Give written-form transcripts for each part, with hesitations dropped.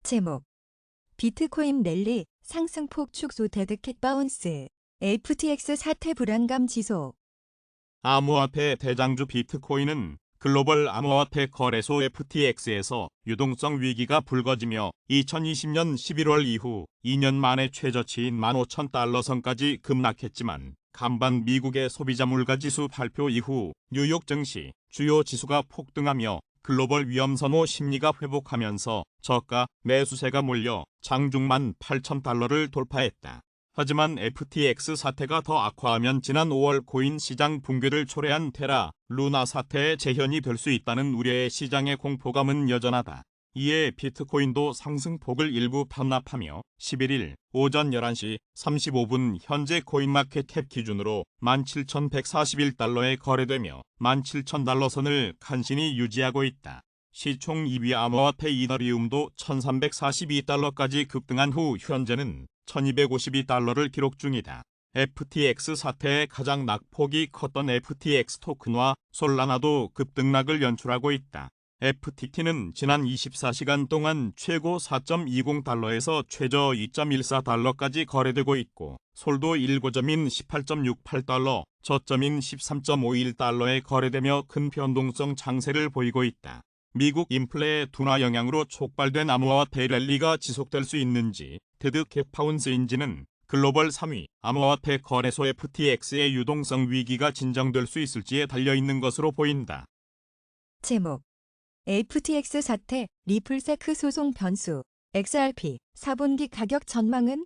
제목 비트코인 랠리 상승폭 축소 데드캣 바운스 FTX 사태 불안감 지속. 암호화폐 대장주 비트코인은 글로벌 암호화폐 거래소 FTX에서 유동성 위기가 불거지며 2020년 11월 이후 2년 만에 최저치인 15,000달러 선까지 급락했지만 간밤 미국의 소비자 물가지수 발표 이후 뉴욕 증시 주요 지수가 폭등하며 글로벌 위험 선호 심리가 회복하면서 저가 매수세가 몰려 장중만 8,000달러를 돌파했다. 하지만 FTX 사태가 더 악화하면 지난 5월 코인 시장 붕괴를 초래한 테라, 루나 사태의 재현이 될 수 있다는 우려의 시장의 공포감은 여전하다. 이에 비트코인도 상승폭을 일부 반납하며 11일 오전 11시 35분 현재 코인마켓캡 기준으로 17,141달러에 거래되며 17,000달러 선을 간신히 유지하고 있다. 시총 2위 암호화폐 이더리움도 1,342달러까지 급등한 후 현재는 1,252달러를 기록 중이다. FTX 사태의 가장 낙폭이 컸던 FTX 토큰과 솔라나도 급등락을 연출하고 있다. FTT는 지난 24시간 동안 최고 4.20달러에서 최저 2.14달러까지 거래되고 있고 솔도 일고점인 18.68달러, 저점인 13.51달러에 거래되며 큰 변동성 장세를 보이고 있다. 미국 인플레 둔화 영향으로 촉발된 암호화폐 랠리가 지속될 수 있는지, 데드캣 바운스인지는 글로벌 3위 암호화폐 거래소 FTX의 유동성 위기가 진정될 수 있을지에 달려있는 것으로 보인다. 제목 FTX 사태 리플세크 소송 변수 XRP 4분기 가격 전망은?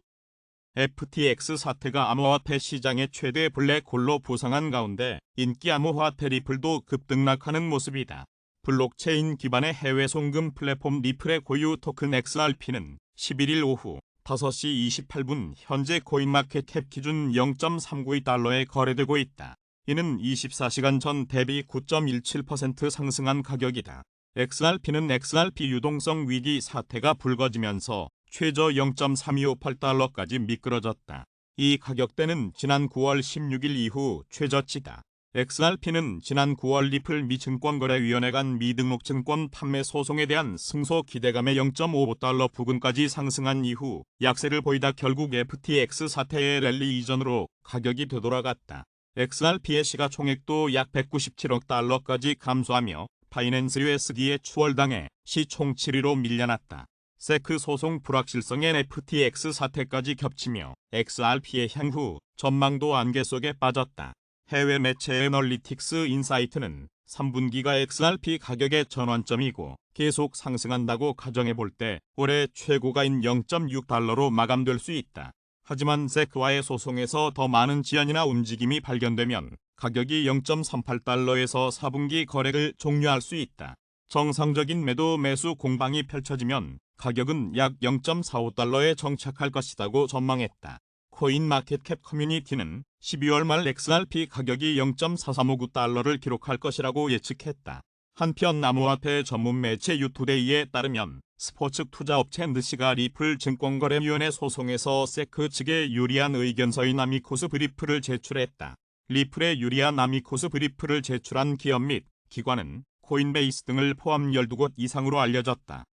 FTX 사태가 암호화폐 시장의 최대 블랙홀로 부상한 가운데 인기 암호화폐 리플도 급등락하는 모습이다. 블록체인 기반의 해외 송금 플랫폼 리플의 고유 토큰 XRP는 11일 오후 5시 28분 현재 코인마켓캡 기준 0.392달러에 거래되고 있다. 이는 24시간 전 대비 9.17% 상승한 가격이다. XRP는 XRP 유동성 위기 사태가 불거지면서 최저 0.3258달러까지 미끄러졌다. 이 가격대는 지난 9월 16일 이후 최저치다. XRP는 지난 9월 리플 미 증권거래위원회 간 미등록 증권 판매 소송에 대한 승소 기대감에 0.55달러 부근까지 상승한 이후 약세를 보이다 결국 FTX 사태의 랠리 이전으로 가격이 되돌아갔다. XRP의 시가총액도 약 197억 달러까지 감소하며 바이낸스 USD에 추월당해 시총 7위로 밀려났다. 세크 소송 불확실성의 FTX 사태까지 겹치며 XRP의 향후 전망도 안개 속에 빠졌다. 해외 매체 애널리틱스 인사이트는 3분기가 XRP 가격의 전환점이고 계속 상승한다고 가정해볼 때 올해 최고가인 0.6달러로 마감될 수 있다. 하지만 SEC와의 소송에서 더 많은 지연이나 움직임이 발견되면 가격이 0.38달러에서 4분기 거래를 종료할 수 있다. 정상적인 매수 공방이 펼쳐지면 가격은 약 0.45달러에 정착할 것이라고 전망했다. 코인마켓캡 커뮤니티는 12월 말 XRP 가격이 0.4359달러를 기록할 것이라고 예측했다. 한편 암호화폐 전문 매체 유투데이에 따르면 스포츠 투자업체 느시가 리플 증권거래위원회 소송에서 세크 측에 유리한 의견서인 아미코스 브리프를 제출했다. 리플에 유리한 아미코스 브리프를 제출한 기업 및 기관은 코인베이스 등을 포함 12곳 이상으로 알려졌다.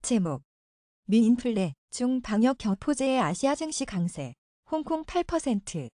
제목 미 인플레 중 방역 경포제의 아시아 증시 강세 홍콩 8%.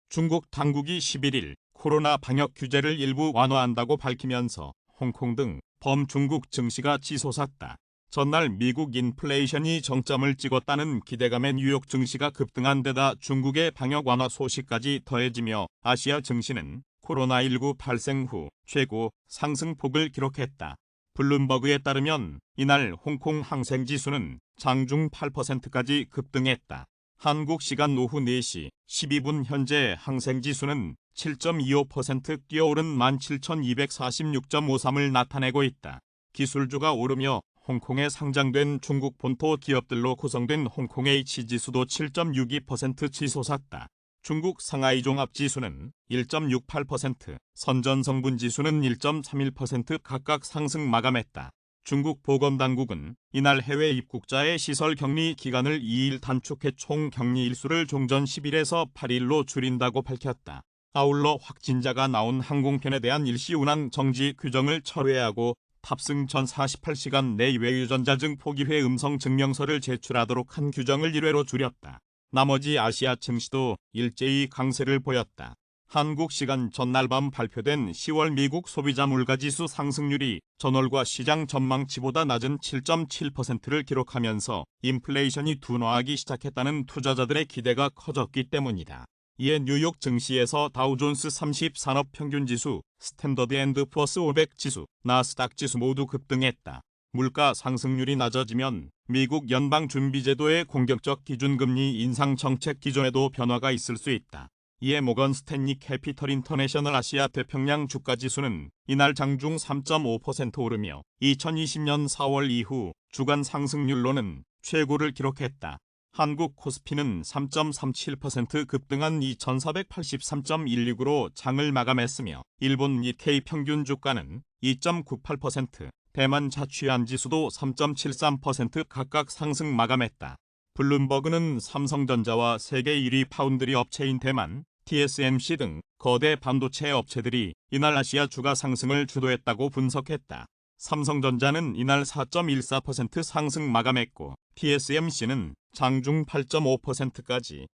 중국 당국이 11일 코로나 방역 규제를 일부 완화한다고 밝히면서 홍콩 등 범중국 증시가 치솟았다. 전날 미국 인플레이션이 정점을 찍었다는 기대감에 뉴욕 증시가 급등한 데다 중국의 방역 완화 소식까지 더해지며 아시아 증시는 코로나19 발생 후 최고 상승폭을 기록했다. 블룸버그에 따르면 이날 홍콩 항생지수는 장중 8%까지 급등했다. 한국 시간 오후 4시 12분 현재 항생지수는 7.25% 뛰어오른 17,246.53을 나타내고 있다. 기술주가 오르며 홍콩에 상장된 중국 본토 기업들로 구성된 홍콩 H지수도 7.62% 치솟았다. 중국 상하이 종합지수는 1.68%, 선전성분지수는 1.31% 각각 상승 마감했다. 중국 보건당국은 이날 해외 입국자의 시설 격리 기간을 2일 단축해 총 격리 일수를 종전 10일에서 8일로 줄인다고 밝혔다. 아울러 확진자가 나온 항공편에 대한 일시 운항 정지 규정을 철회하고 탑승 전 48시간 내 외유전자증 포기회 음성 증명서를 제출하도록 한 규정을 1회로 줄였다. 나머지 아시아 증시도 일제히 강세를 보였다. 한국 시간 전날 밤 발표된 10월 미국 소비자 물가지수 상승률이 전월과 시장 전망치보다 낮은 7.7%를 기록하면서 인플레이션이 둔화하기 시작했다는 투자자들의 기대가 커졌기 때문이다. 이에 뉴욕 증시에서 다우존스 30 산업평균지수, 스탠더드 앤드 푸어스 500 지수, 나스닥 지수 모두 급등했다. 물가 상승률이 낮아지면 미국 연방준비제도의 공격적 기준금리 인상 정책 기존에도 변화가 있을 수 있다. 이에 모건 스탠리 캐피털 인터내셔널 아시아 태평양 주가지수는 이날 장중 3.5% 오르며 2020년 4월 이후 주간 상승률로는 최고를 기록했다. 한국 코스피는 3.37% 급등한 2483.16으로 장을 마감했으며 일본 니케이 평균 주가는 2.98%, 대만 자취안지수도 3.73% 각각 상승 마감했다. 블룸버그는 삼성전자와 세계 1위 파운드리 업체인 대만, TSMC 등 거대 반도체 업체들이 이날 아시아 주가 상승을 주도했다고 분석했다. 삼성전자는 이날 4.14% 상승 마감했고 TSMC는 장중 8.5%까지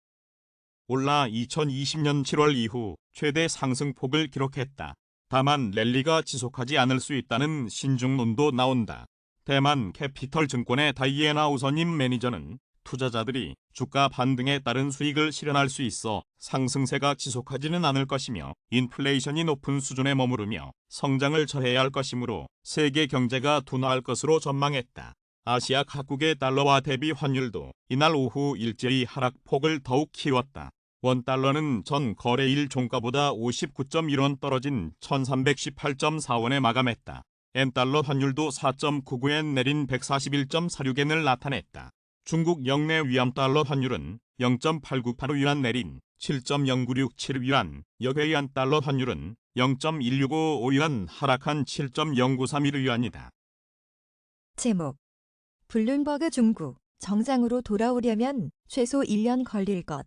올라 2020년 7월 이후 최대 상승폭을 기록했다. 다만 랠리가 지속하지 않을 수 있다는 신중론도 나온다. 대만 캐피털 증권의 다이애나 우선임 매니저는 투자자들이 주가 반등에 따른 수익을 실현할 수 있어 상승세가 지속하지는 않을 것이며 인플레이션이 높은 수준에 머무르며 성장을 저해야 할 것이므로 세계 경제가 둔화할 것으로 전망했다. 아시아 각국의 달러화 대비 환율도 이날 오후 일제히 하락폭을 더욱 키웠다. 원달러는 전 거래일 종가보다 59.1원 떨어진 1318.4원에 마감했다. 엔달러 환율도 4.99엔 내린 141.46엔을 나타냈다. 중국 영내 위안달러 환율은 0.898위안 내린 7.0967위안, 여외위안 달러 환율은 0.1655위안 하락한 7.0931위안이다. 제목 블룸버그 중국 정상으로 돌아오려면 최소 1년 걸릴 것.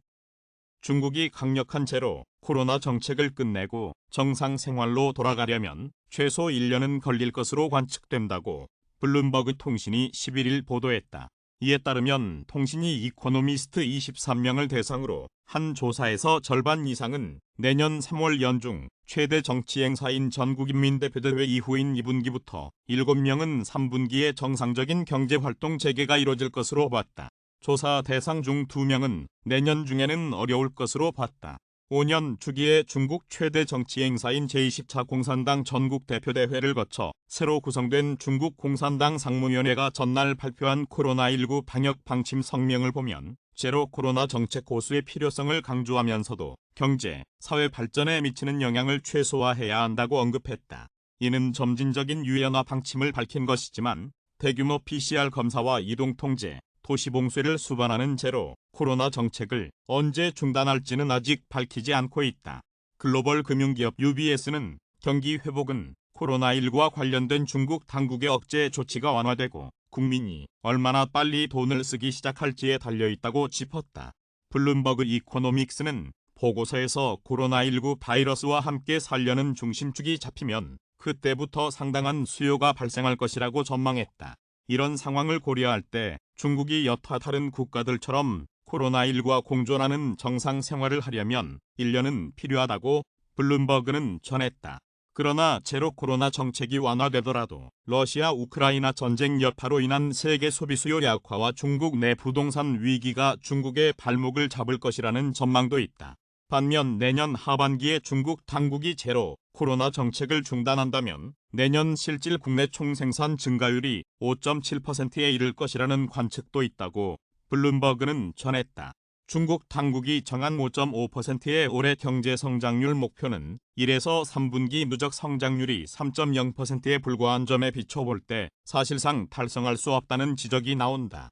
중국이 강력한 제로 코로나 정책을 끝내고 정상 생활로 돌아가려면 최소 1년은 걸릴 것으로 관측된다고 블룸버그 통신이 11일 보도했다. 이에 따르면 통신이 이코노미스트 23명을 대상으로 한 조사에서 절반 이상은 내년 3월 연중 최대 정치 행사인 전국인민대표대회 이후인 2분기부터 7명은 3분기에 정상적인 경제활동 재개가 이뤄질 것으로 봤다. 조사 대상 중 2명은 내년 중에는 어려울 것으로 봤다. 5년 주기의 중국 최대 정치 행사인 제20차 공산당 전국대표대회를 거쳐 새로 구성된 중국 공산당 상무위원회가 전날 발표한 코로나19 방역 방침 성명을 보면 제로 코로나 정책 고수의 필요성을 강조하면서도 경제, 사회 발전에 미치는 영향을 최소화해야 한다고 언급했다. 이는 점진적인 유연화 방침을 밝힌 것이지만 대규모 PCR 검사와 이동통제, 도시봉쇄를 수반하는 제로 코로나 정책을 언제 중단할지는 아직 밝히지 않고 있다. 글로벌 금융기업 UBS는 경기 회복은 코로나19와 관련된 중국 당국의 억제 조치가 완화되고 국민이 얼마나 빨리 돈을 쓰기 시작할지에 달려있다고 짚었다. 블룸버그 이코노믹스는 보고서에서 코로나19 바이러스와 함께 살려는 중심축이 잡히면 그때부터 상당한 수요가 발생할 것이라고 전망했다. 이런 상황을 고려할 때 중국이 여타 다른 국가들처럼 코로나19와 공존하는 정상 생활을 하려면 1년은 필요하다고 블룸버그는 전했다. 그러나 제로 코로나 정책이 완화되더라도 러시아 우크라이나 전쟁 여파로 인한 세계 소비 수요 약화와 중국 내 부동산 위기가 중국의 발목을 잡을 것이라는 전망도 있다. 반면 내년 하반기에 중국 당국이 제로 코로나 정책을 중단한다면 내년 실질 국내 총생산 증가율이 5.7%에 이를 것이라는 관측도 있다고 블룸버그는 전했다. 중국 당국이 정한 5.5%의 올해 경제 성장률 목표는 1에서 3분기 누적 성장률이 3.0%에 불과한 점에 비춰볼 때 사실상 달성할 수 없다는 지적이 나온다.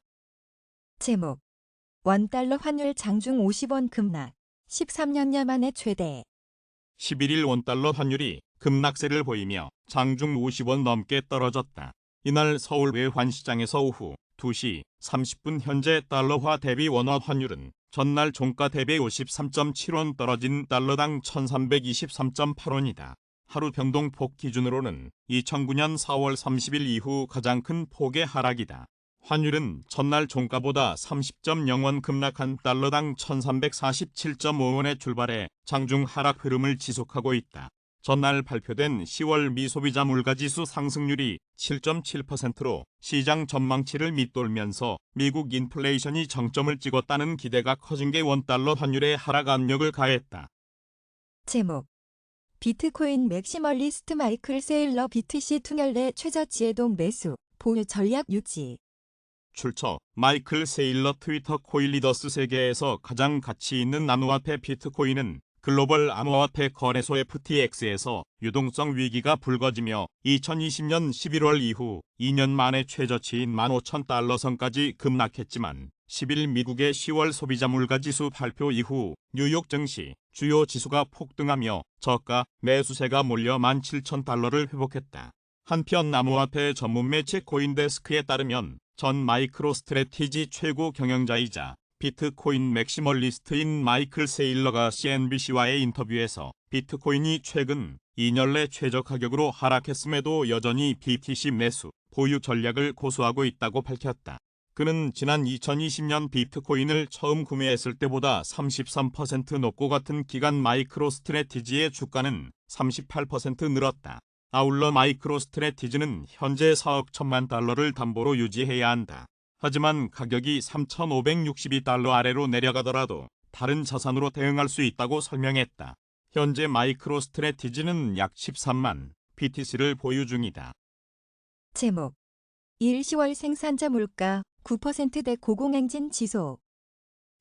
제목 원달러 환율 장중 50원 급락 13년여 만에 최대. 11일 원달러 환율이 급락세를 보이며 장중 50원 넘게 떨어졌다. 이날 서울 외환시장에서 오후 2시 30분 현재 달러화 대비 원화 환율은 전날 종가 대비 53.7원 떨어진 달러당 1323.8원이다. 하루 변동폭 기준으로는 2009년 4월 30일 이후 가장 큰 폭의 하락이다. 환율은 전날 종가보다 30.0원 급락한 달러당 1347.5원에 출발해 장중 하락 흐름을 지속하고 있다. 전날 발표된 10월 미소비자 물가지수 상승률이 7.7%로 시장 전망치를 밑돌면서 미국 인플레이션이 정점을 찍었다는 기대가 커진 게 원달러 환율에 하락 압력을 가했다. 제목 비트코인 맥시멀리스트 마이클 세일러 BTC 투열내 최저치에동 매수, 보유 전략 유지. 출처 마이클 세일러 트위터 코인 리더스 세계에서 가장 가치 있는 암호화폐 비트코인은 글로벌 암호화폐 거래소 FTX에서 유동성 위기가 불거지며 2020년 11월 이후 2년 만에 최저치인 15,000달러 선까지 급락했지만 10일 미국의 10월 소비자 물가지수 발표 이후 뉴욕 증시 주요 지수가 폭등하며 저가 매수세가 몰려 17,000달러를 회복했다. 한편 암호화폐 전문 매체 코인데스크에 따르면 전 마이크로 스트래티지 최고 경영자이자 비트코인 맥시멀리스트인 마이클 세일러가 CNBC와의 인터뷰에서 비트코인이 최근 2년 내 최저 가격으로 하락했음에도 여전히 BTC 매수, 보유 전략을 고수하고 있다고 밝혔다. 그는 지난 2020년 비트코인을 처음 구매했을 때보다 33% 높고 같은 기간 마이크로 스트래티지의 주가는 38% 늘었다. 아울러 마이크로 스트래티지는 현재 4억 1천만 달러를 담보로 유지해야 한다. 하지만 가격이 3,562달러 아래로 내려가더라도 다른 자산으로 대응할 수 있다고 설명했다. 현재 마이크로 스트래티지는 약 13만 BTC를 보유 중이다. 제목 1. 10월 생산자 물가 9%대 고공행진 지속.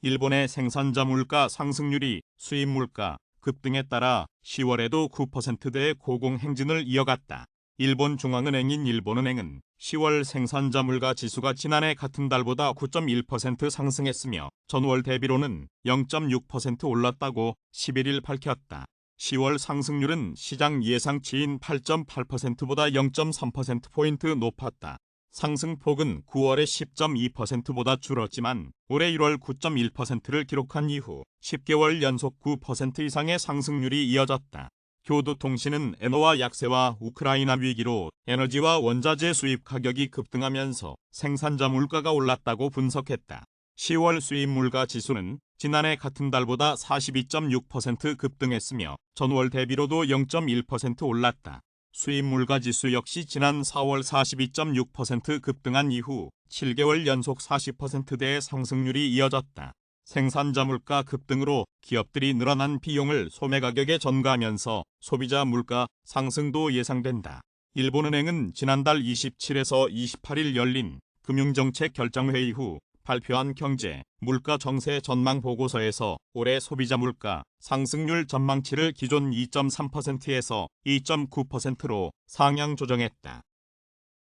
일본의 생산자 물가 상승률이 수입 물가 급등에 따라 10월에도 9%대의 고공행진을 이어갔다. 일본 중앙은행인 일본은행은 10월 생산자 물가 지수가 지난해 같은 달보다 9.1% 상승했으며 전월 대비로는 0.6% 올랐다고 11일 밝혔다. 10월 상승률은 시장 예상치인 8.8%보다 0.3%포인트 높았다. 상승폭은 9월의 10.2%보다 줄었지만 올해 1월 9.1%를 기록한 이후 10개월 연속 9% 이상의 상승률이 이어졌다. 교도통신은 엔화와 약세와 우크라이나 위기로 에너지와 원자재 수입 가격이 급등하면서 생산자 물가가 올랐다고 분석했다. 10월 수입 물가 지수는 지난해 같은 달보다 42.6% 급등했으며 전월 대비로도 0.1% 올랐다. 수입 물가 지수 역시 지난 4월 42.6% 급등한 이후 7개월 연속 40%대의 상승률이 이어졌다. 생산자 물가 급등으로 기업들이 늘어난 비용을 소매 가격에 전가하면서 소비자 물가 상승도 예상된다. 일본은행은 지난달 27에서 28일 열린 금융정책 결정회의 후 발표한 경제, 물가 정세 전망 보고서에서 올해 소비자 물가 상승률 전망치를 기존 2.3%에서 2.9%로 상향 조정했다.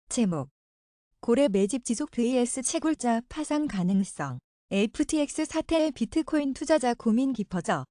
제목 고래 매집 지속 vs 채굴자 파산 가능성. FTX 사태에 비트코인 투자자 고민 깊어져.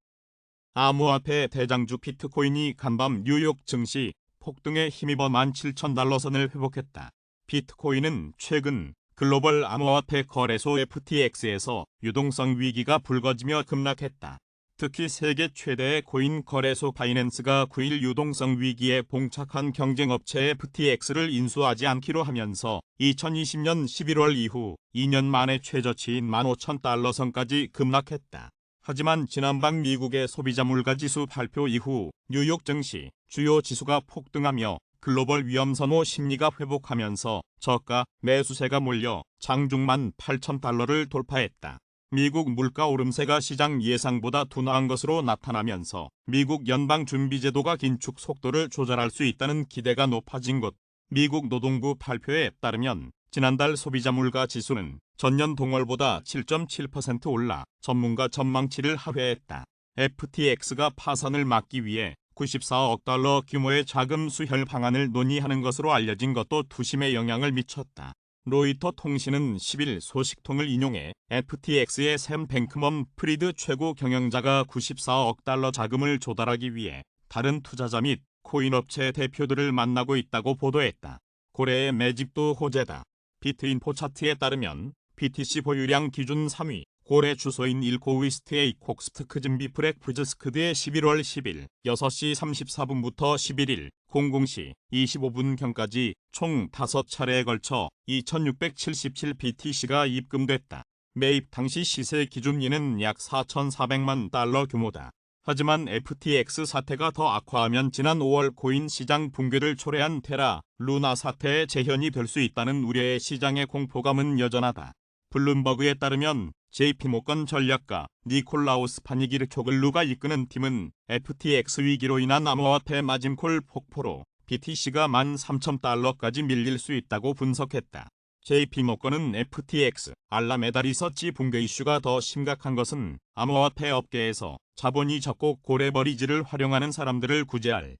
암호화폐 대장주 비트코인이 간밤 뉴욕 증시 폭등에 힘입어 17,000달러 선을 회복했다. 비트코인은 최근 글로벌 암호화폐 거래소 FTX에서 유동성 위기가 불거지며 급락했다. 특히 세계 최대의 코인 거래소 바이낸스가 9일 유동성 위기에 봉착한 경쟁업체 FTX를 인수하지 않기로 하면서 2020년 11월 이후 2년 만에 최저치인 15,000달러 선까지 급락했다. 하지만 지난밤 미국의 소비자 물가지수 발표 이후 뉴욕 증시 주요 지수가 폭등하며 글로벌 위험선호 심리가 회복하면서 저가 매수세가 몰려 장중 18,000달러를 돌파했다. 미국 물가 오름세가 시장 예상보다 둔화한 것으로 나타나면서 미국 연방준비제도가 긴축 속도를 조절할 수 있다는 기대가 높아진 것. 미국 노동부 발표에 따르면 지난달 소비자 물가 지수는 전년 동월보다 7.7% 올라 전문가 전망치를 하회했다. FTX가 파산을 막기 위해 94억 달러 규모의 자금 수혈 방안을 논의하는 것으로 알려진 것도 투심에 영향을 미쳤다. 로이터 통신은 10일 소식통을 인용해 FTX의 샘 뱅크먼 프리드 최고 경영자가 94억 달러 자금을 조달하기 위해 다른 투자자 및 코인업체 대표들을 만나고 있다고 보도했다. 고래의 매집도 호재다. 비트인포 차트에 따르면 BTC 보유량 기준 3위, 고래 주소인 일코위스트의 콕스트크즌비 프렉프즈스크드의 11월 10일 6시 34분부터 11일 00시 25분경까지 총 5차례에 걸쳐 2,677 BTC가 입금됐다. 매입 당시 시세 기준이는 약 4,400만 달러 규모다. 하지만 FTX 사태가 더 악화하면 지난 5월 코인 시장 붕괴를 초래한 테라, 루나 사태의 재현이 될 수 있다는 우려의 시장의 공포감은 여전하다. 블룸버그에 따르면 JP모건 전략가 니콜라우스 파니기르초글루가 이끄는 팀은 FTX 위기로 인한 암호화폐 마진콜 폭포로 BTC가 13,000달러까지 밀릴 수 있다고 분석했다. JP모건은 FTX, 알라메다 리서치 붕괴 이슈가 더 심각한 것은 암호화폐 업계에서 자본이 적고 고래버리지를 활용하는 사람들을 구제할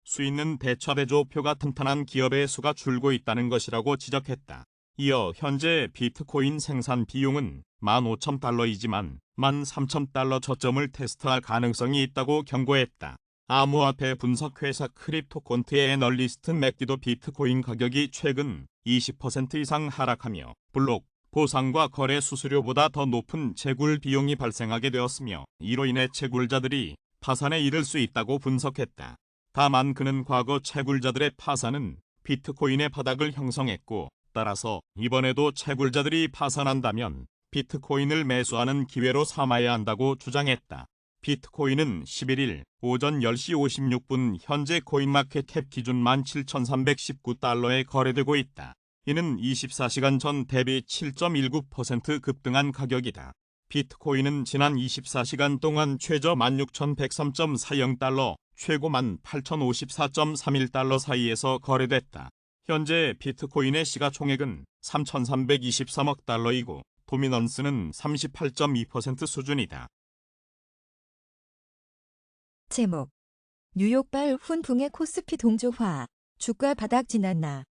수 있는 대처대조표가 튼튼한 기업의 수가 줄고 있다는 것이라고 지적했다. 이어 현재 비트코인 생산 비용은 15,000달러이지만 13,000달러 저점을 테스트할 가능성이 있다고 경고했다. 암호화폐 분석회사 크립토콘트의 애널리스트 맥기도 비트코인 가격이 최근 20% 이상 하락하며 블록, 보상과 거래 수수료보다 더 높은 채굴 비용이 발생하게 되었으며 이로 인해 채굴자들이 파산에 이를 수 있다고 분석했다. 다만 그는 과거 채굴자들의 파산은 비트코인의 바닥을 형성했고 따라서 이번에도 채굴자들이 파산한다면 비트코인을 매수하는 기회로 삼아야 한다고 주장했다. 비트코인은 11일 오전 10시 56분 현재 코인마켓캡 기준 17,319달러에 거래되고 있다. 이는 24시간 전 대비 7.19% 급등한 가격이다. 비트코인은 지난 24시간 동안 최저 16,103.40달러, 최고 18,054.31달러 사이에서 거래됐다. 현재 비트코인의 시가총액은 3,323억 달러이고 도미넌스는 38.2% 수준이다. 제목 뉴욕발 훈풍의 코스피 동조화, 주가 바닥 지났나.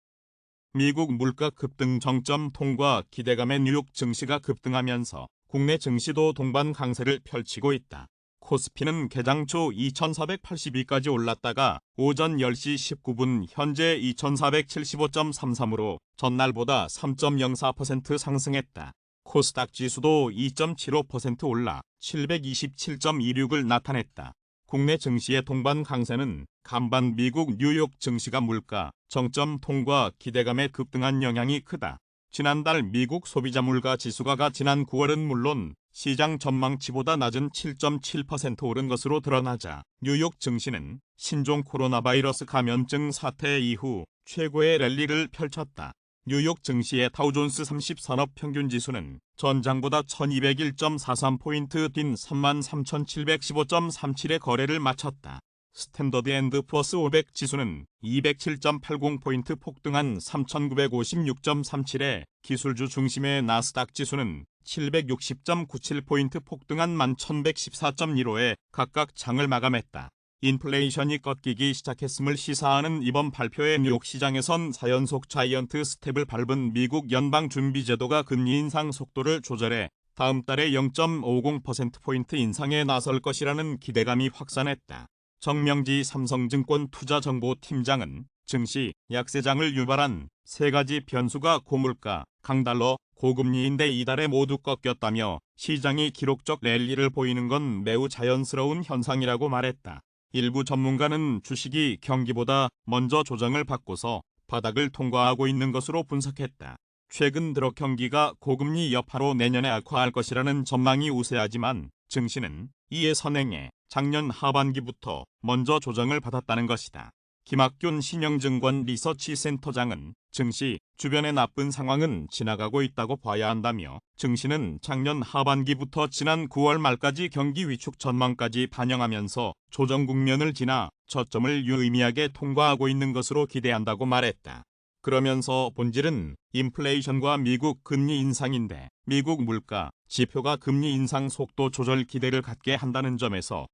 미국 물가 급등 정점 통과 기대감에 뉴욕 증시가 급등하면서 국내 증시도 동반 강세를 펼치고 있다. 코스피는 개장 초 2,482까지 올랐다가 오전 10시 19분 현재 2,475.33으로 전날보다 3.04% 상승했다. 코스닥 지수도 2.75% 올라 727.26을 나타냈다. 국내 증시의 동반 강세는 간반 미국 뉴욕 증시가 물가 정점 통과 기대감에 급등한 영향이 크다. 지난달 미국 소비자 물가 지수가 지난 9월은 물론 시장 전망치보다 낮은 7.7% 오른 것으로 드러나자 뉴욕 증시는 신종 코로나 바이러스 감염증 사태 이후 최고의 랠리를 펼쳤다. 뉴욕 증시의 다우존스 30 산업평균지수는 전장보다 1201.43포인트 뛴 33,715.37의 거래를 마쳤다. 스탠더드 앤드 푸어스 500 지수는 207.80포인트 폭등한 3,956.37에 기술주 중심의 나스닥 지수는 760.97포인트 폭등한 11,114.15에 각각 장을 마감했다. 인플레이션이 꺾이기 시작했음을 시사하는 이번 발표에 뉴욕 시장에선 4연속 자이언트 스텝을 밟은 미국 연방준비제도가 금리 인상 속도를 조절해 다음 달에 0.50%포인트 인상에 나설 것이라는 기대감이 확산했다. 정명지 삼성증권 투자정보팀장은 증시 약세장을 유발한 세 가지 변수가 고물가, 강달러, 고금리인데 이달에 모두 꺾였다며 시장이 기록적 랠리를 보이는 건 매우 자연스러운 현상이라고 말했다. 일부 전문가는 주식이 경기보다 먼저 조정을 받고서 바닥을 통과하고 있는 것으로 분석했다. 최근 들어 경기가 고금리 여파로 내년에 악화할 것이라는 전망이 우세하지만 증시는 이에 선행해 작년 하반기부터 먼저 조정을 받았다는 것이다. 김학균 신영증권 리서치센터장은 증시 주변의 나쁜 상황은 지나가고 있다고 봐야 한다며 증시는 작년 하반기부터 지난 9월 말까지 경기 위축 전망까지 반영하면서 조정 국면을 지나 저점을 유의미하게 통과하고 있는 것으로 기대한다고 말했다. 그러면서 본질은 인플레이션과 미국 금리 인상인데 미국 물가 지표가 금리 인상 속도 조절 기대를 갖게 한다는 점에서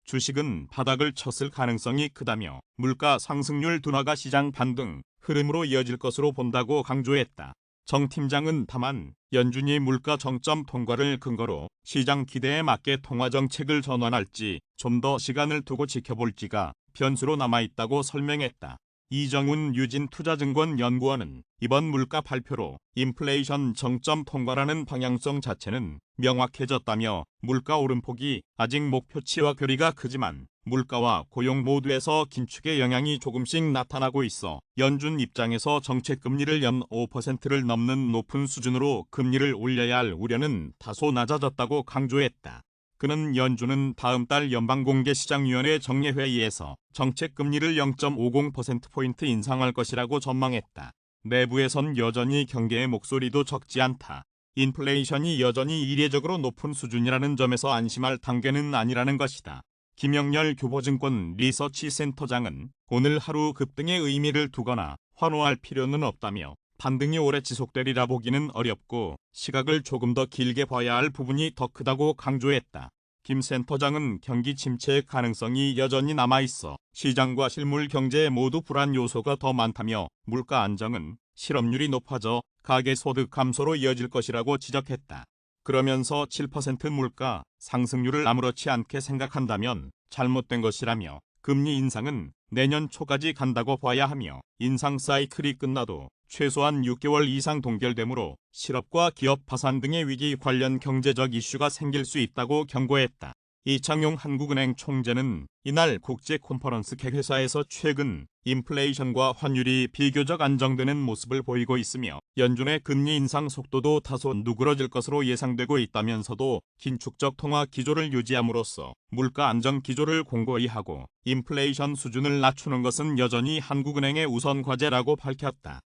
주식은 바닥을 쳤을 가능성이 크다며 물가 상승률 둔화가 시장 반등 흐름으로 이어질 것으로 본다고 강조했다. 정 팀장은 다만 연준이 물가 정점 통과를 근거로 시장 기대에 맞게 통화 정책을 전환할지 좀 더 시간을 두고 지켜볼지가 변수로 남아있다고 설명했다. 이정훈 유진투자증권연구원은 이번 물가 발표로 인플레이션 정점 통과라는 방향성 자체는 명확해졌다며 물가 오름폭이 아직 목표치와 거리가 크지만 물가와 고용 모두에서 긴축의 영향이 조금씩 나타나고 있어 연준 입장에서 정책금리를 연 5%를 넘는 높은 수준으로 금리를 올려야 할 우려는 다소 낮아졌다고 강조했다. 그는 연준은 다음 달 연방공개시장위원회 정례회의에서 정책금리를 0.50%포인트 인상할 것이라고 전망했다. 내부에선 여전히 경계의 목소리도 적지 않다. 인플레이션이 여전히 이례적으로 높은 수준이라는 점에서 안심할 단계는 아니라는 것이다. 김영렬 교보증권 리서치센터장은 오늘 하루 급등의 의미를 두거나 환호할 필요는 없다며 반등이 오래 지속되리라 보기는 어렵고 시각을 조금 더 길게 봐야 할 부분이 더 크다고 강조했다. 김 센터장은 경기 침체의 가능성이 여전히 남아있어 시장과 실물 경제 모두 불안 요소가 더 많다며 물가 안정은 실업률이 높아져 가계소득 감소로 이어질 것이라고 지적했다. 그러면서 7% 물가 상승률을 아무렇지 않게 생각한다면 잘못된 것이라며 금리 인상은 내년 초까지 간다고 봐야 하며 인상 사이클이 끝나도 최소한 6개월 이상 동결되므로 실업과 기업 파산 등의 위기 관련 경제적 이슈가 생길 수 있다고 경고했다. 이창용 한국은행 총재는 이날 국제 컨퍼런스 개회사에서 최근 인플레이션과 환율이 비교적 안정되는 모습을 보이고 있으며 연준의 금리 인상 속도도 다소 누그러질 것으로 예상되고 있다면서도 긴축적 통화 기조를 유지함으로써 물가 안정 기조를 공고히 하고 인플레이션 수준을 낮추는 것은 여전히 한국은행의 우선 과제라고 밝혔다.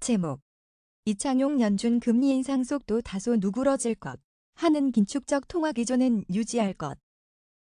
제목. 이창용 연준 금리 인상 속도 다소 누그러질 것. 하는 긴축적 통화 기조는 유지할 것.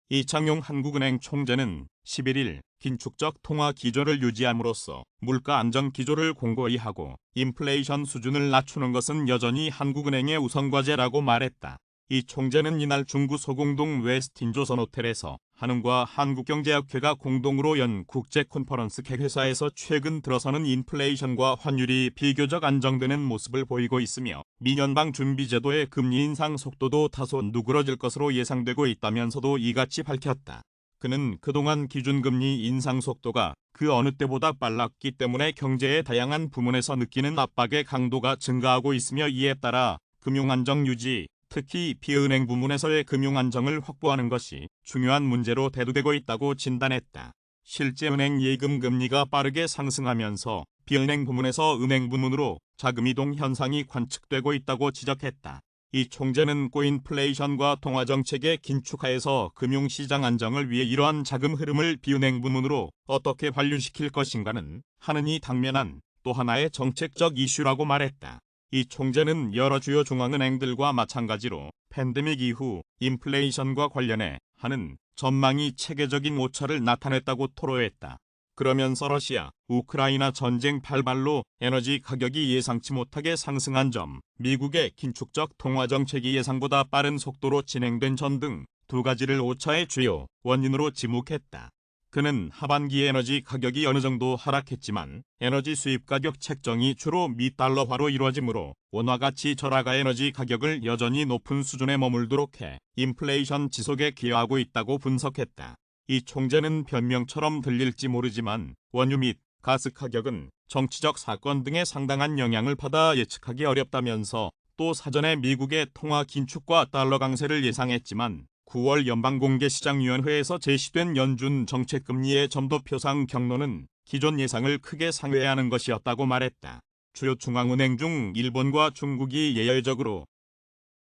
이창용 한국은행 총재는 11일 긴축적 통화 기조를 유지함으로써 물가 안정 기조를 공고히 하고 인플레이션 수준을 낮추는 것은 여전히 한국은행의 우선 과제라고 말했다. 이 총재는 이날 중구 소공동 웨스틴조선 호텔에서 한은과 한국경제학회가 공동으로 연 국제 컨퍼런스 개회사에서 최근 들어서는 인플레이션과 환율이 비교적 안정되는 모습을 보이고 있으며 미연방 준비제도의 금리 인상 속도도 다소 누그러질 것으로 예상되고 있다면서도 이같이 밝혔다. 그는 그동안 기준금리 인상 속도가 그 어느 때보다 빨랐기 때문에 경제의 다양한 부문에서 느끼는 압박의 강도가 증가하고 있으며 이에 따라 금융안정 유지, 특히 비은행 부문에서의 금융안정을 확보하는 것이 중요한 문제로 대두되고 있다고 진단했다. 실제 은행 예금 금리가 빠르게 상승하면서 비은행 부문에서 은행 부문으로 자금 이동 현상이 관측되고 있다고 지적했다. 이 총재는 고인플레이션과 통화정책의 긴축하에서 금융시장 안정을 위해 이러한 자금 흐름을 비은행 부문으로 어떻게 관리시킬 것인가는 한은이 당면한 또 하나의 정책적 이슈라고 말했다. 이 총재는 여러 주요 중앙은행들과 마찬가지로 팬데믹 이후 인플레이션과 관련해 하는 전망이 체계적인 오차를 나타냈다고 토로했다. 그러면서 러시아, 우크라이나 전쟁 발발로 에너지 가격이 예상치 못하게 상승한 점, 미국의 긴축적 통화 정책이 예상보다 빠른 속도로 진행된 점 등 두 가지를 오차의 주요 원인으로 지목했다. 그는 하반기 에너지 가격이 어느 정도 하락했지만 에너지 수입 가격 책정이 주로 미달러화로 이루어지므로 원화가치 절하가 에너지 가격을 여전히 높은 수준에 머물도록 해 인플레이션 지속에 기여하고 있다고 분석했다. 이 총재는 변명처럼 들릴지 모르지만 원유 및 가스 가격은 정치적 사건 등의 상당한 영향을 받아 예측하기 어렵다면서 또 사전에 미국의 통화 긴축과 달러 강세를 예상했지만 9월 연방공개시장위원회에서 제시된 연준 정책금리의 점도표상 경로는 기존 예상을 크게 상회하는 것이었다고 말했다. 주요 중앙은행 중 일본과 중국이 예외적으로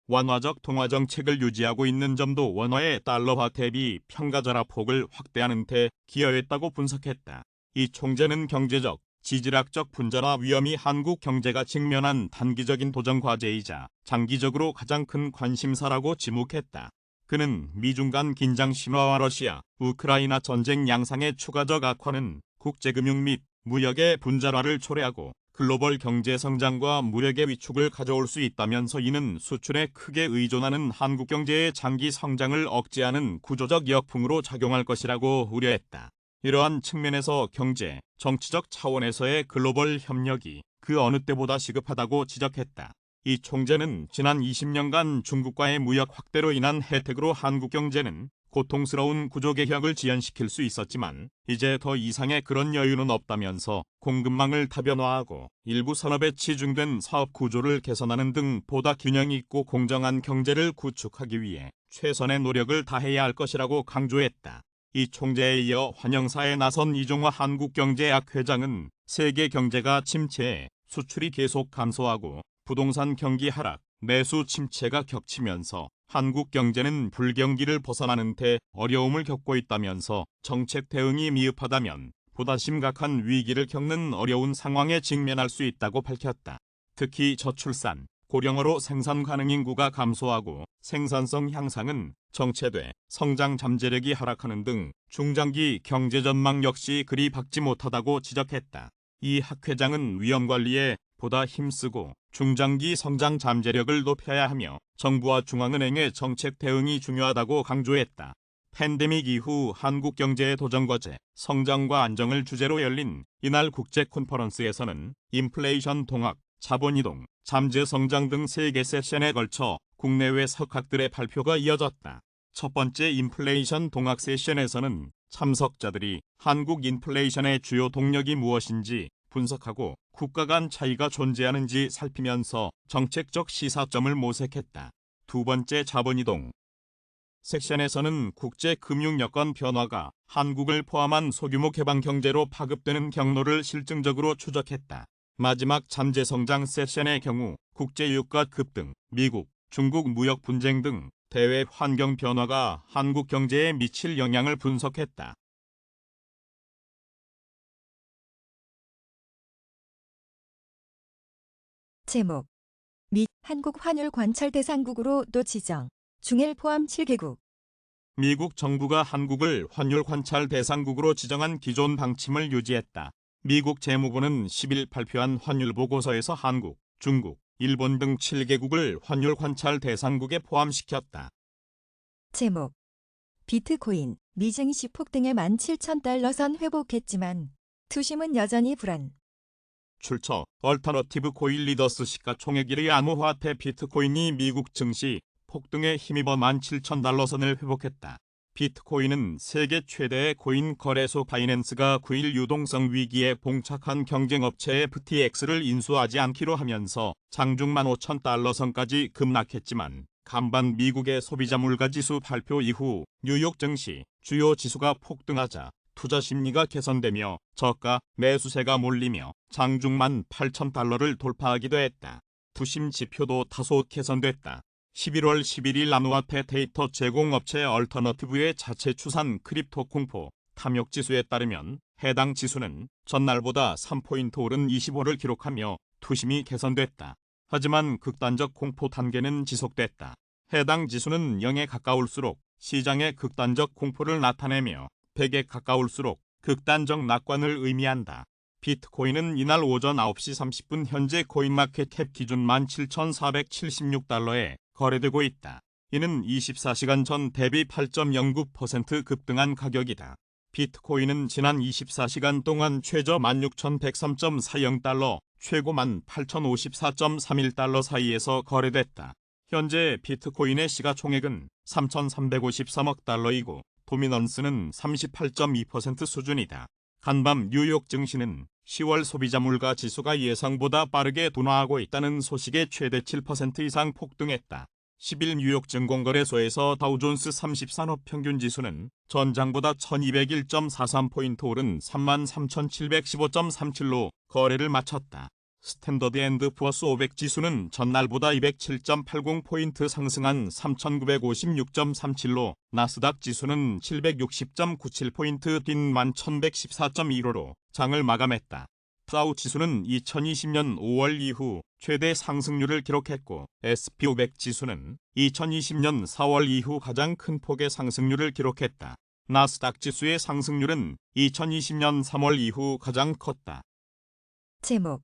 완화적 통화정책을 유지하고 있는 점도 원화의 달러화 대비 평가절하폭을 확대하는 데 기여했다고 분석했다. 이 총재는 경제적, 지질학적 분전화 위험이 한국 경제가 직면한 단기적인 도전 과제이자 장기적으로 가장 큰 관심사라고 지목했다. 그는 미중 간 긴장 심화와 러시아, 우크라이나 전쟁 양상의 추가적 악화는 국제금융 및 무역의 분자화를 초래하고 글로벌 경제 성장과 무역의 위축을 가져올 수 있다면서 이는 수출에 크게 의존하는 한국 경제의 장기 성장을 억제하는 구조적 역풍으로 작용할 것이라고 우려했다. 이러한 측면에서 경제, 정치적 차원에서의 글로벌 협력이 그 어느 때보다 시급하다고 지적했다. 이 총재는 지난 20년간 중국과의 무역 확대로 인한 혜택으로 한국 경제는 고통스러운 구조개혁을 지연시킬 수 있었지만 이제 더 이상의 그런 여유는 없다면서 공급망을 다변화하고 일부 산업에 치중된 사업 구조를 개선하는 등 보다 균형 있고 공정한 경제를 구축하기 위해 최선의 노력을 다해야 할 것이라고 강조했다. 이 총재에 이어 환영사에 나선 이종화 한국경제학 회장은 세계 경제가 침체해 수출이 계속 감소하고 부동산 경기 하락, 내수 침체가 겹치면서 한국 경제는 불경기를 벗어나는 데 어려움을 겪고 있다면서 정책 대응이 미흡하다면 보다 심각한 위기를 겪는 어려운 상황에 직면할 수 있다고 밝혔다. 특히 저출산, 고령화로 생산 가능 인구가 감소하고 생산성 향상은 정체돼 성장 잠재력이 하락하는 등 중장기 경제 전망 역시 그리 밝지 못하다고 지적했다. 이 학 회장은 위험 관리에 보다 힘쓰고 중장기 성장 잠재력을 높여야 하며 정부와 중앙은행의 정책 대응이 중요하다고 강조했다. 팬데믹 이후 한국 경제의 도전과제, 성장과 안정을 주제로 열린 이날 국제 컨퍼런스에서는 인플레이션 동학, 자본이동, 잠재성장 등 3개 세션에 걸쳐 국내외 석학들의 발표가 이어졌다. 첫 번째 인플레이션 동학 세션에서는 참석자들이 한국 인플레이션의 주요 동력이 무엇인지 분석하고 국가 간 차이가 존재하는지 살피면서 정책적 시사점을 모색했다. 두 번째 자본이동 섹션에서는 국제 금융 여건 변화가 한국을 포함한 소규모 개방 경제로 파급되는 경로를 실증적으로 추적했다. 마지막 잠재성장 세션의 경우 국제 유가 급등, 미국, 중국 무역 분쟁 등 대외 환경 변화가 한국 경제에 미칠 영향을 분석했다. 제목 미 한국 환율 관찰 대상국으로 또 지정. 중일 포함 7개국. 미국 정부가 한국을 환율 관찰 대상국으로 지정한 기존 방침을 유지했다. 미국 재무부는 10일 발표한 환율 보고서에서 한국, 중국, 일본 등 7개국을 환율 관찰 대상국에 포함시켰다. 제목 비트코인 미 증시 폭등에 17,000달러 선 회복했지만 투심은 여전히 불안. 출처 얼터너티브 코인 리더스 시가총액 1위 암호화폐 비트코인이 미국 증시 폭등에 힘입어 17,000달러 선을 회복했다. 비트코인은 세계 최대의 코인 거래소 바이낸스가 9일 유동성 위기에 봉착한 경쟁업체 FTX를 인수하지 않기로 하면서 장중 15,000달러 선까지 급락했지만 간밤 미국의 소비자 물가지수 발표 이후 뉴욕 증시 주요 지수가 폭등하자 투자 심리가 개선되며 저가 매수세가 몰리며 장중 18,000달러를 돌파하기도 했다. 투심 지표도 다소 개선됐다. 11월 11일 암호화폐 데이터 제공업체 얼터너티브의 자체 추산 크립토 공포 탐욕 지수에 따르면 해당 지수는 전날보다 3포인트 오른 25를 기록하며 투심이 개선됐다. 하지만 극단적 공포 단계는 지속됐다. 해당 지수는 0에 가까울수록 시장의 극단적 공포를 나타내며 100에 가까울수록 극단적 낙관을 의미한다. 비트코인은 이날 오전 9시 30분 현재 코인마켓캡 기준 17,476달러에 거래되고 있다. 이는 24시간 전 대비 8.09% 급등한 가격이다. 비트코인은 지난 24시간 동안 최저 16,103.40달러, 최고 18,054.31달러 사이에서 거래됐다. 현재 비트코인의 시가총액은 3,353억 달러이고 도미넌스는 38.2% 수준이다. 간밤 뉴욕 증시는 10월 소비자 물가 지수가 예상보다 빠르게 둔화하고 있다는 소식에 최대 7% 이상 폭등했다. 10일 뉴욕 증권거래소에서 다우존스 30산업 평균 지수는 전장보다 1201.43포인트 오른 33,715.37로 거래를 마쳤다. 스탠더드 앤드 푸어스 500 지수는 전날보다 207.80포인트 상승한 3,956.37로 나스닥 지수는 760.97포인트 뛴 11,114.15로 장을 마감했다. 다우 지수는 2020년 5월 이후 최대 상승률을 기록했고 SP500 지수는 2020년 4월 이후 가장 큰 폭의 상승률을 기록했다. 나스닥 지수의 상승률은 2020년 3월 이후 가장 컸다. 제목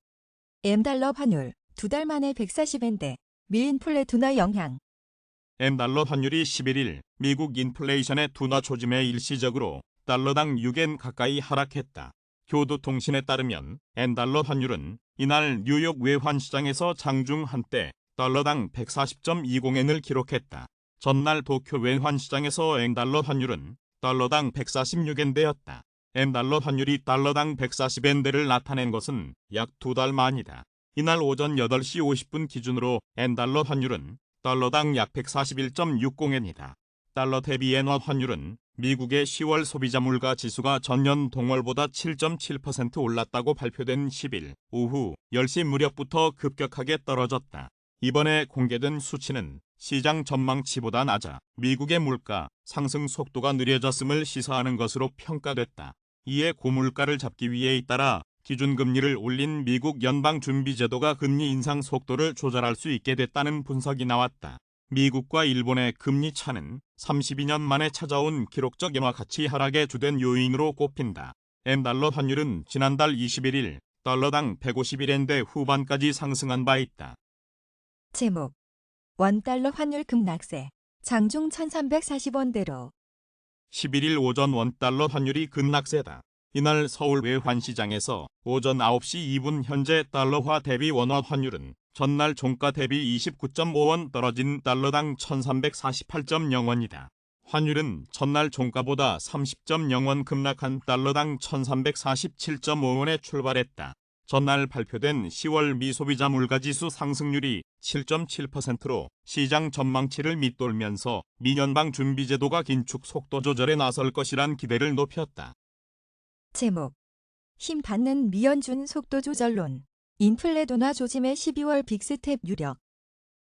M달러 환율 2달 만에 140엔대. 미인플레 둔화 영향. M달러 환율이 11일 미국 인플레이션의 둔화 조짐에 일시적으로 달러당 6엔 가까이 하락했다. 교도통신에 따르면 N달러 환율은 이날 뉴욕 외환시장에서 장중 한때 달러당 140.20엔을 기록했다. 전날 도쿄 외환시장에서 엔달러 환율은 달러당 146엔대였다. 엔달러 환율이 달러당 140엔대를 나타낸 것은 약 2달 만이다. 이날 오전 8시 50분 기준으로 엔달러 환율은 달러당 약 141.60엔이다. 달러 대비 엔화 환율은 미국의 10월 소비자 물가 지수가 전년 동월보다 7.7% 올랐다고 발표된 10일 오후 10시 무렵부터 급격하게 떨어졌다. 이번에 공개된 수치는 시장 전망치보다 낮아 미국의 물가 상승 속도가 느려졌음을 시사하는 것으로 평가됐다. 이에 고물가를 잡기 위해 잇따라 기준금리를 올린 미국 연방준비제도가 금리 인상 속도를 조절할 수 있게 됐다는 분석이 나왔다. 미국과 일본의 금리 차는 32년 만에 찾아온 기록적 엔화 가치 하락의 주된 요인으로 꼽힌다. 엔달러 환율은 지난달 21일 달러당 151엔대 후반까지 상승한 바 있다. 제목 원달러 환율 급락세 장중 1340원대로 11일 오전 원달러 환율이 급락세다. 이날 서울 외환시장에서 오전 9시 2분 현재 달러화 대비 원화 환율은 전날 종가 대비 29.5원 떨어진 달러당 1348.0원이다. 환율은 전날 종가보다 30.0원 급락한 달러당 1347.5원에 출발했다. 전날 발표된 10월 미소비자 물가지수 상승률이 7.7%로 시장 전망치를 밑돌면서 미연방준비제도가 긴축 속도 조절에 나설 것이란 기대를 높였다. 제목 힘 받는 미연준 속도 조절론 인플레 둔화 조짐의 12월 빅스텝 유력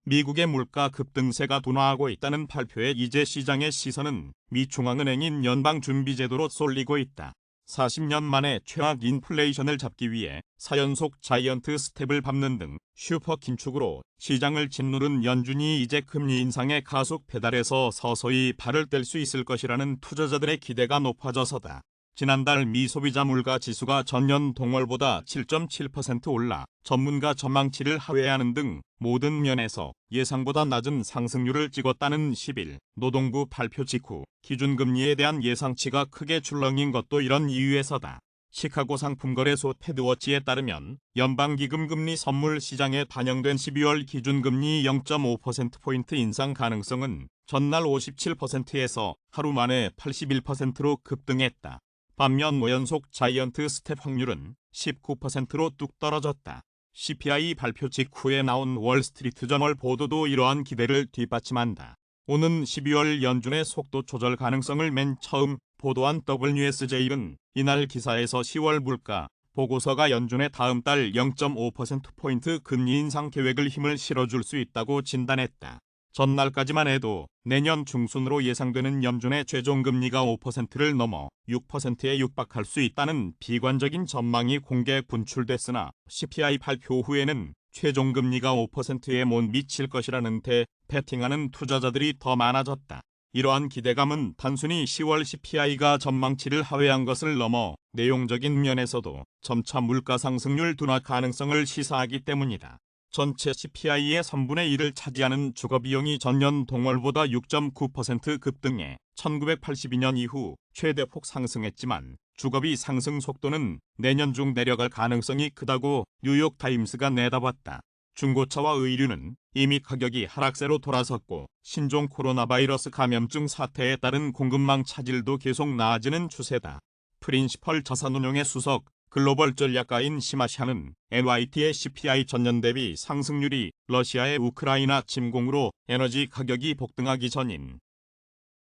미국의 물가 급등세가 둔화하고 있다는 발표에 이제 시장의 시선은 미 중앙은행인 연방준비제도로 쏠리고 있다. 40년 만에 최악 인플레이션을 잡기 위해 4연속 자이언트 스텝을 밟는 등 슈퍼 긴축으로 시장을 짓누른 연준이 이제 금리 인상의 가속 페달에서 서서히 발을 뗄 수 있을 것이라는 투자자들의 기대가 높아져서다. 지난달 미소비자 물가 지수가 전년 동월보다 7.7% 올라 전문가 전망치를 하회하는 등 모든 면에서 예상보다 낮은 상승률을 찍었다는 10일 노동부 발표 직후 기준금리에 대한 예상치가 크게 출렁인 것도 이런 이유에서다. 시카고 상품거래소 테드워치에 따르면 연방기금금리 선물 시장에 반영된 12월 기준금리 0.5%포인트 인상 가능성은 전날 57%에서 하루 만에 81%로 급등했다. 반면 5연속 자이언트 스텝 확률은 19%로 뚝 떨어졌다. CPI 발표 직후에 나온 월스트리트저널 보도도 이러한 기대를 뒷받침한다. 오는 12월 연준의 속도 조절 가능성을 맨 처음 보도한 WSJ는 이날 기사에서 10월 물가 보고서가 연준의 다음 달 0.5%포인트 금리 인상 계획을 힘을 실어줄 수 있다고 진단했다. 전날까지만 해도 내년 중순으로 예상되는 연준의 최종금리가 5%를 넘어 6%에 육박할 수 있다는 비관적인 전망이 공개 분출됐으나 CPI 발표 후에는 최종금리가 5%에 못 미칠 것이라는 데 베팅하는 투자자들이 더 많아졌다. 이러한 기대감은 단순히 10월 CPI가 전망치를 하회한 것을 넘어 내용적인 면에서도 점차 물가 상승률 둔화 가능성을 시사하기 때문이다. 전체 CPI의 3분의 1을 차지하는 주거비용이 전년 동월보다 6.9% 급등해 1982년 이후 최대폭 상승했지만 주거비 상승 속도는 내년 중 내려갈 가능성이 크다고 뉴욕타임스가 내다봤다. 중고차와 의류는 이미 가격이 하락세로 돌아섰고 신종 코로나 바이러스 감염증 사태에 따른 공급망 차질도 계속 나아지는 추세다. 프린시펄 자산운용의 수석 글로벌 전략가인 시마샤는 NYT의 CPI 전년 대비 상승률이 러시아의 우크라이나 침공으로 에너지 가격이 복등하기 전인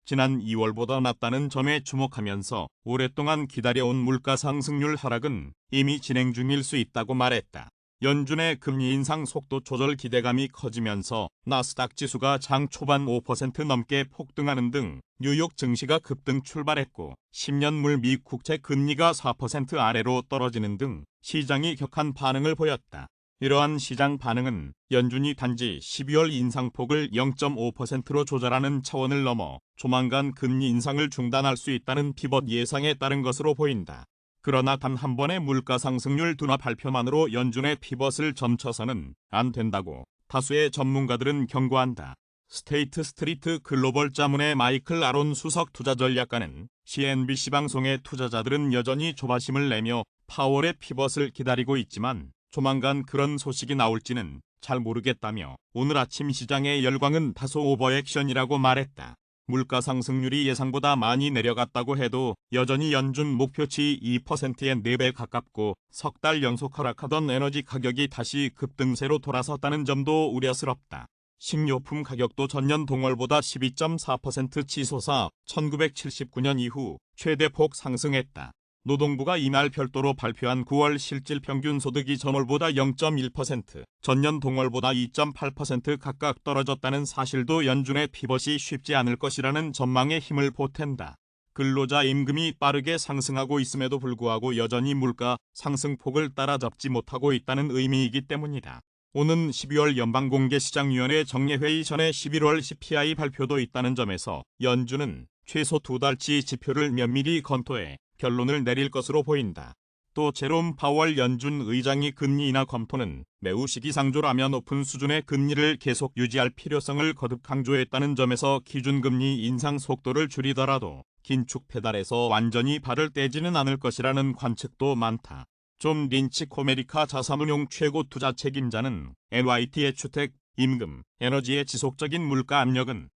지난 2월보다 낮다는 점에 주목하면서 오랫동안 기다려온 물가 상승률 하락은 이미 진행 중일 수 있다고 말했다. 연준의 금리 인상 속도 조절 기대감이 커지면서 나스닥 지수가 장 초반 5% 넘게 폭등하는 등 뉴욕 증시가 급등 출발했고 10년물 미 국채 금리가 4% 아래로 떨어지는 등 시장이 격한 반응을 보였다. 이러한 시장 반응은 연준이 단지 12월 인상폭을 0.5%로 조절하는 차원을 넘어 조만간 금리 인상을 중단할 수 있다는 피벗 예상에 따른 것으로 보인다. 그러나 단 한 번의 물가 상승률 둔화 발표만으로 연준의 피벗을 점쳐서는 안 된다고 다수의 전문가들은 경고한다. 스테이트 스트리트 글로벌 자문의 마이클 아론 수석 투자 전략가는 CNBC 방송의 투자자들은 여전히 조바심을 내며 파월의 피벗을 기다리고 있지만 조만간 그런 소식이 나올지는 잘 모르겠다며 오늘 아침 시장의 열광은 다소 오버액션이라고 말했다. 물가 상승률이 예상보다 많이 내려갔다고 해도 여전히 연준 목표치 2%의 4배 가깝고 석 달 연속 하락하던 에너지 가격이 다시 급등세로 돌아섰다는 점도 우려스럽다. 식료품 가격도 전년 동월보다 12.4% 치솟아 1979년 이후 최대폭 상승했다. 노동부가 이날 별도로 발표한 9월 실질 평균 소득이 전월보다 0.1%, 전년 동월보다 2.8% 각각 떨어졌다는 사실도 연준의 피벗이 쉽지 않을 것이라는 전망에 힘을 보탠다. 근로자 임금이 빠르게 상승하고 있음에도 불구하고 여전히 물가 상승폭을 따라잡지 못하고 있다는 의미이기 때문이다. 오는 12월 연방공개시장위원회 정례회의 전에 11월 CPI 발표도 있다는 점에서 연준은 최소 2달치 지표를 면밀히 검토해 결론을 내릴 것으로 보인다. 또 제롬 파월 연준 의장이 금리 인하 검토는 매우 시기상조라며 높은 수준의 금리를 계속 유지할 필요성을 거듭 강조했다는 점에서 기준금리 인상 속도를 줄이더라도 긴축 페달에서 완전히 발을 떼지는 않을 것이라는 관측도 많다. 존 린치 코메리카 자산운용 최고 투자 책임자는 NYT의 주택, 임금, 에너지의 지속적인 물가 압력은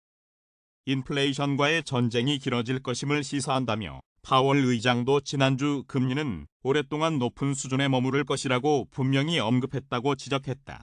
인플레이션과의 전쟁이 길어질 것임을 시사한다며 파월 의장도 지난주 금리는 오랫동안 높은 수준에 머무를 것이라고 분명히 언급했다고 지적했다.